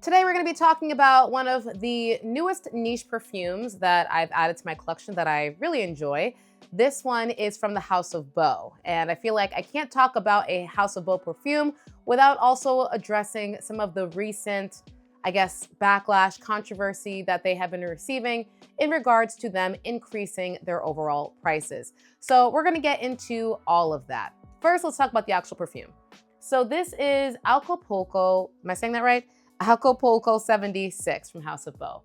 Today we're going to be talking about one of the newest niche perfumes that I've added to my collection that I really enjoy. This one is from the House of Beau, and I feel like I can't talk about a House of Beau perfume without also addressing some of the recent, backlash, controversy that they have been receiving in regards to them increasing their overall prices. So we're going to get into all of that. First, let's talk about the actual perfume. So this is Acapulco, am I saying that right? Acapulco 76 from House of Beau.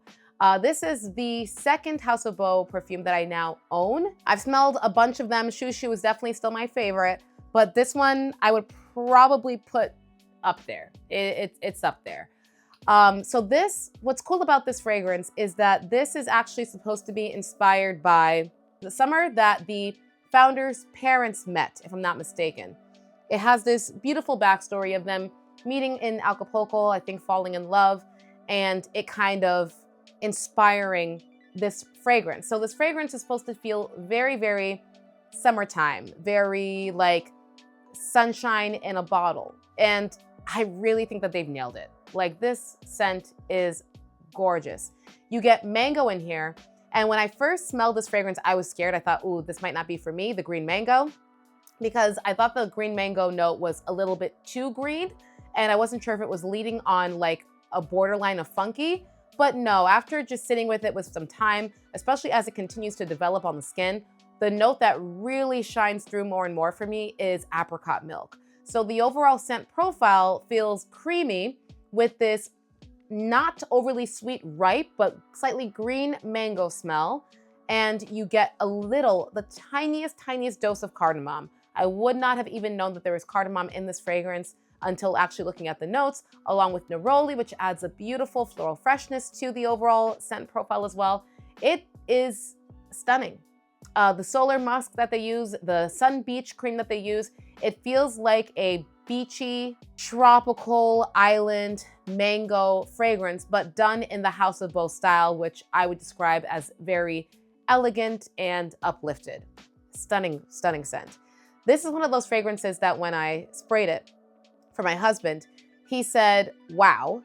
This is the second House of Beau perfume that I now own. I've smelled a bunch of them. Shoo Shoo is definitely still my favorite, but this one I would probably put up there. It's up there. What's cool about this fragrance is that this is actually supposed to be inspired by the summer that the founder's parents met, if I'm not mistaken. It has this beautiful backstory of them meeting in Acapulco, I think falling in love, and it kind of inspiring this fragrance. So this fragrance is supposed to feel very, very summertime, very like sunshine in a bottle. And I really think that they've nailed it. Like, this scent is gorgeous. You get mango in here. And when I first smelled this fragrance, I was scared. I thought, ooh, this might not be for me, the green mango, because I thought the green mango note was a little bit too green. And I wasn't sure if it was leading on like a borderline of funky. But no, after just sitting with it with some time, especially as it continues to develop on the skin, the note that really shines through more and more for me is apricot milk. So the overall scent profile feels creamy with this not overly sweet ripe, but slightly green mango smell. And you get the tiniest dose of cardamom. I would not have even known that there was cardamom in this fragrance until actually looking at the notes, along with neroli, which adds a beautiful floral freshness to the overall scent profile as well. It is stunning. The solar musk that they use, the sun beach cream that they use, it feels like a beachy, tropical island mango fragrance, but done in the House of Beau style, which I would describe as very elegant and uplifted. Stunning, stunning scent. This is one of those fragrances that when I sprayed it for my husband, he said, wow.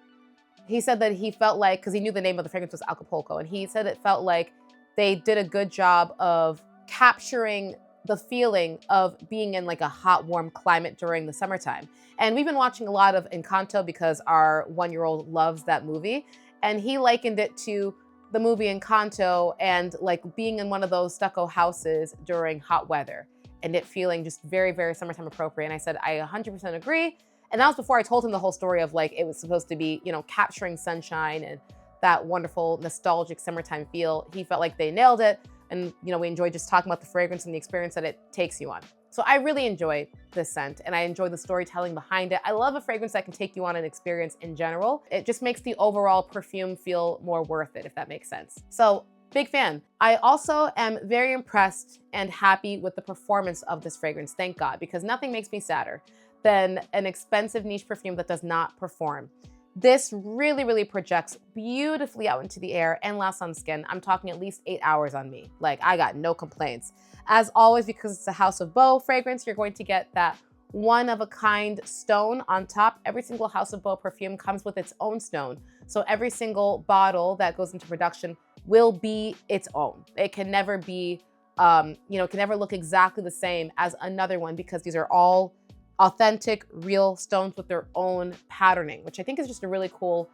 He said that he felt like, because he knew the name of the fragrance was Acapulco, and he said it felt like they did a good job of capturing the feeling of being in like a hot, warm climate during the summertime. And we've been watching a lot of Encanto because our 1-year-old loves that movie. And he likened it to the movie Encanto and like being in one of those stucco houses during hot weather and it feeling just very, very summertime appropriate. And I said, I 100% agree. And that was before I told him the whole story of like, it was supposed to be, capturing sunshine and that wonderful nostalgic summertime feel. He felt like they nailed it. And, we enjoyed just talking about the fragrance and the experience that it takes you on. So I really enjoy this scent and I enjoy the storytelling behind it. I love a fragrance that can take you on an experience in general. It just makes the overall perfume feel more worth it, if that makes sense. So big fan. I also am very impressed and happy with the performance of this fragrance, thank God, because nothing makes me sadder than an expensive niche perfume that does not perform. This really, really projects beautifully out into the air and lasts on skin. I'm talking at least 8 hours on me. Like, I got no complaints. As always, because it's a House of Beau fragrance, you're going to get that one-of-a-kind stone on top. Every single House of Beau perfume comes with its own stone. So every single bottle that goes into production will be its own. It can never be, can never look exactly the same as another one because these are all authentic, real stones with their own patterning, which I think is just a really cool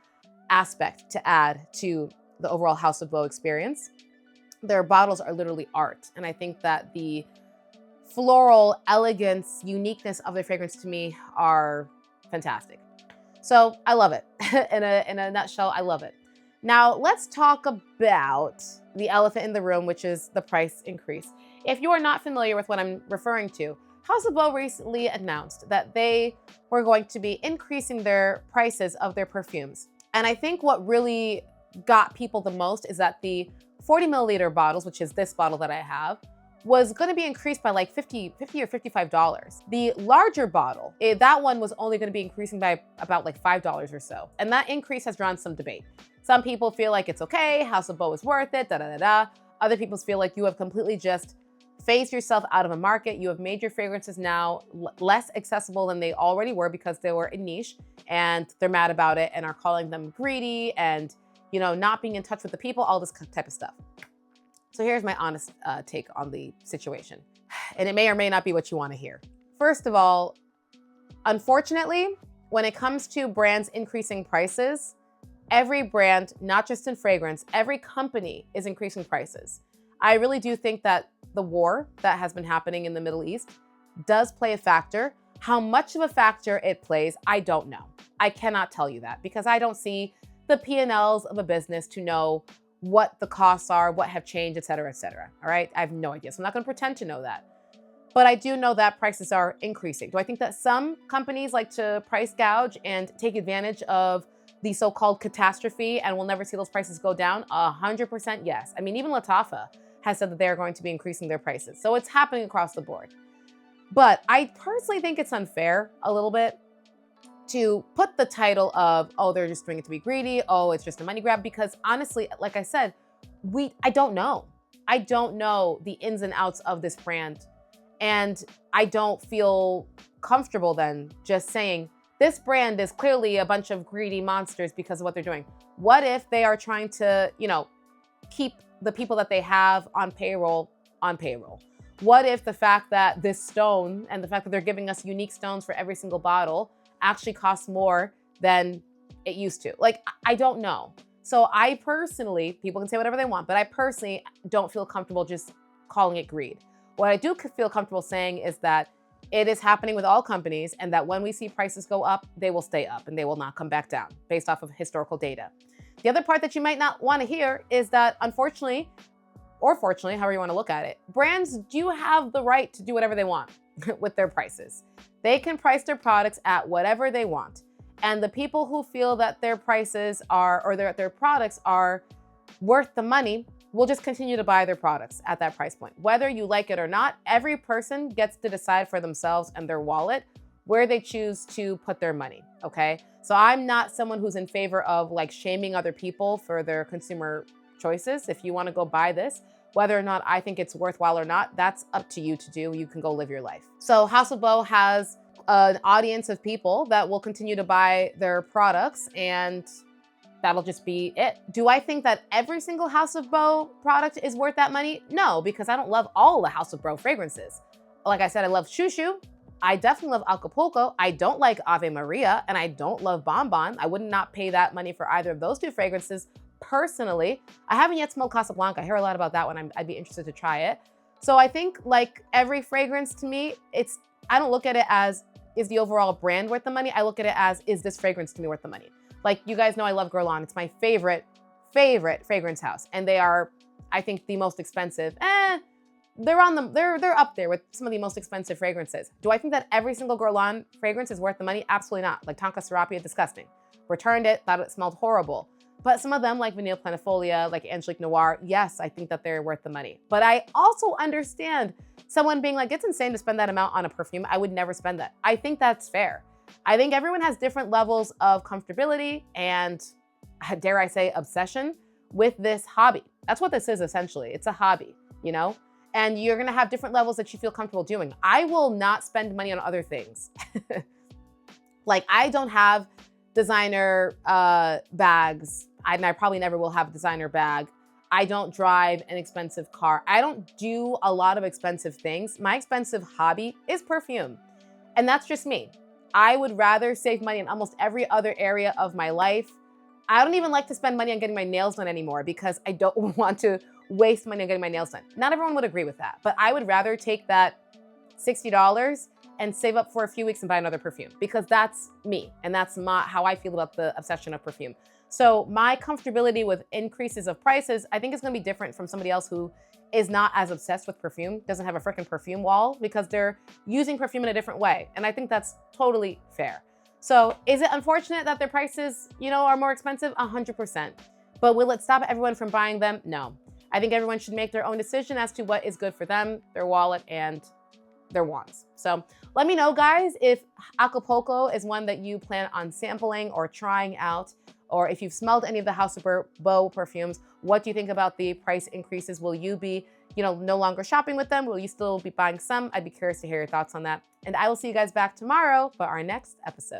aspect to add to the overall House of Beau experience. Their bottles are literally art. And I think that the floral elegance, uniqueness of their fragrance to me are fantastic. So I love it. In a nutshell, I love it. Now let's talk about the elephant in the room, which is the price increase. If you are not familiar with what I'm referring to, House of Beau recently announced that they were going to be increasing their prices of their perfumes. And I think what really got people the most is that the 40 milliliter bottles, which is this bottle that I have, was going to be increased by like $50 or $55. The larger bottle, that one was only going to be increasing by about like $5 or so. And that increase has drawn some debate. Some people feel like it's okay, House of Beau is worth it, da da da da. Other people feel like you have completely just phased yourself out of a market. You have made your fragrances now less accessible than they already were because they were a niche, and they're mad about it and are calling them greedy and, not being in touch with the people, all this type of stuff. So here's my honest take on the situation. And it may or may not be what you want to hear. First of all, unfortunately, when it comes to brands increasing prices, every brand, not just in fragrance, every company is increasing prices. I really do think that the war that has been happening in the Middle East does play a factor. How much of a factor it plays, I don't know. I cannot tell you that because I don't see the P&Ls of a business to know what the costs are, what have changed, et cetera, all right? I have no idea, so I'm not gonna pretend to know that. But I do know that prices are increasing. Do I think that some companies like to price gouge and take advantage of the so-called catastrophe and we'll never see those prices go down? 100% yes. I mean, even Latafa has said that they're going to be increasing their prices. So it's happening across the board. But I personally think it's unfair a little bit to put the title of, oh, they're just doing it to be greedy. Oh, it's just a money grab. Because honestly, like I said, I don't know. I don't know the ins and outs of this brand. And I don't feel comfortable then just saying, this brand is clearly a bunch of greedy monsters because of what they're doing. What if they are trying to, keep the people that they have on payroll on payroll? What if the fact that this stone and the fact that they're giving us unique stones for every single bottle actually costs more than it used to? Like, I don't know. So I personally, people can say whatever they want, but I personally don't feel comfortable just calling it greed. What I do feel comfortable saying is that it is happening with all companies and that when we see prices go up, they will stay up and they will not come back down based off of historical data. The other part that you might not want to hear is that unfortunately, or fortunately, however you want to look at it, brands do have the right to do whatever they want with their prices. They can price their products at whatever they want. And the people who feel that their prices are, or their products are worth the money, will just continue to buy their products at that price point. Whether you like it or not, every person gets to decide for themselves and their wallet where they choose to put their money, okay? So I'm not someone who's in favor of like shaming other people for their consumer choices. If you wanna go buy this, whether or not I think it's worthwhile or not, that's up to you to do. You can go live your life. So House of Bo has an audience of people that will continue to buy their products, and that'll just be it. Do I think that every single House of Bo product is worth that money? No, because I don't love all the House of Bo fragrances. Like I said, I love Shushu. I definitely love Acapulco. I don't like Ave Maria, and I don't love Bon Bon. I would not pay that money for either of those two fragrances personally. I haven't yet smelled Casablanca. I hear a lot about that one. I'd be interested to try it. So I think like every fragrance to me, I don't look at it as, is the overall brand worth the money? I look at it as, is this fragrance to me worth the money? Like, you guys know I love Guerlain. It's my favorite fragrance house. And they are, I think, the most expensive. They're up there with some of the most expensive fragrances. Do I think that every single Guerlain fragrance is worth the money? Absolutely not. Like Tonka Serapia, disgusting. Returned it, thought it smelled horrible. But some of them, like Vanille Planifolia, like Angelique Noir, yes, I think that they're worth the money. But I also understand someone being like, it's insane to spend that amount on a perfume. I would never spend that. I think that's fair. I think everyone has different levels of comfortability and, dare I say, obsession with this hobby. That's what this is essentially. It's a hobby, And you're gonna have different levels that you feel comfortable doing. I will not spend money on other things. Like, I don't have designer bags. I probably never will have a designer bag. I don't drive an expensive car. I don't do a lot of expensive things. My expensive hobby is perfume. And that's just me. I would rather save money in almost every other area of my life. I don't even like to spend money on getting my nails done anymore because I don't want to waste money on getting my nails done. Not everyone would agree with that, but I would rather take that $60 and save up for a few weeks and buy another perfume because that's me and that's how I feel about the obsession of perfume. So my comfortability with increases of prices, I think is gonna be different from somebody else who is not as obsessed with perfume, doesn't have a freaking perfume wall because they're using perfume in a different way. And I think that's totally fair. So is it unfortunate that their prices, are more expensive? 100%. But will it stop everyone from buying them? No. I think everyone should make their own decision as to what is good for them, their wallet, and their wants. So let me know, guys, if Acapulco is one that you plan on sampling or trying out, or if you've smelled any of the House of Bo perfumes. What do you think about the price increases? Will you be, no longer shopping with them? Will you still be buying some? I'd be curious to hear your thoughts on that. And I will see you guys back tomorrow for our next episode.